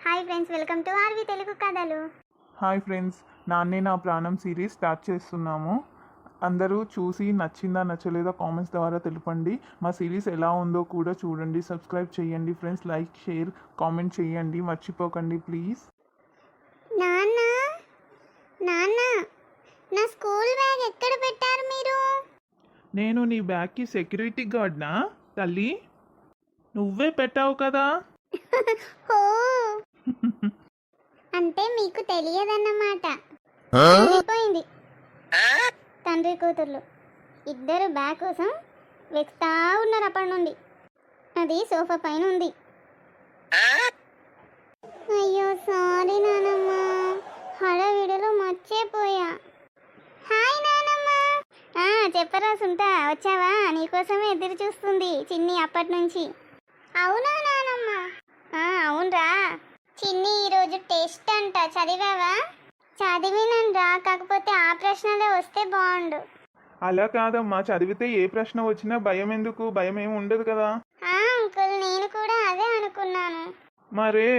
Hi friends, welcome to RV Telugu కథలు. Hi friends, నాన్నే నా ప్రాణం సిరీస్ స్టార్ట్ చేస్తున్నాము. అందరూ చూసి నచ్చిందా నచ్చలేదా కామెంట్స్ ద్వారా తెలుపండి. మా సిరీస్ ఎలా ఉందో కూడా చూడండి. సబ్స్క్రైబ్ చేయండి ఫ్రెండ్స్. లైక్, షేర్, కామెంట్ చేయండి, మర్చిపోకండి ప్లీజ్. నాన్న నాన్న నా స్కూల్ బ్యాగ్ ఎక్కడ పెట్టారు మీరు? నేను నీ బ్యాగ్కి సెక్యూరిటీ గార్డ్నా తల్లి? నువ్వే పెట్టావు కదా. ఓ అంటే మీకు తెలియదన్నమాట. పోయింది. తండ్రి కూతుర్లు ఇద్దరు బ్యాగ్ కోసం వెతుకుతా ఉన్నారు అప్పటి నుండి. అది సోఫా పైన ఉంది. అయ్యో సారీ నానమ్మ, హడావిడిలో మర్చిపోయా. హాయ్ నానమ్మ. చెప్పరా సుంటా, వచ్చావా? నీకోసమే ఎదురు చూస్తుంది చిన్ని అప్పటి నుంచి. అవునా నానమ్మ? అవునరా. చిన్ని ఈరోజు టెస్ట్ అంట, చదివావా? చదివినరా, కాకపోతే ఆ ప్రశ్నలే వస్తే బాగుండు. అలా కాదమ్మా, చదివితే ఏ ప్రశ్న వచ్చినా భయం ఎందుకు? భయం ఏమి ఉండదు కదా. అంకుల్, నేను కూడా అదే అనుకున్నాను. మరే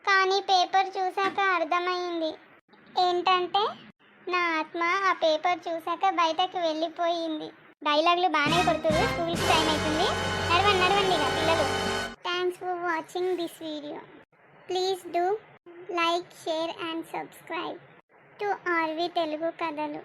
కానీ పేపర్ చూశాక అర్థమైంది. ఏంటంటే నా ఆత్మ ఆ పేపర్ చూశాక బయటకు వెళ్ళిపోయింది. డైలాగులు బాగానే కొడుతుంది. స్కూల్కి టైం అవుతుంది. నడవండి ఇక పిల్లలు. Thanks for watching this video. Please do like, share and subscribe to RV Telugu కథలు.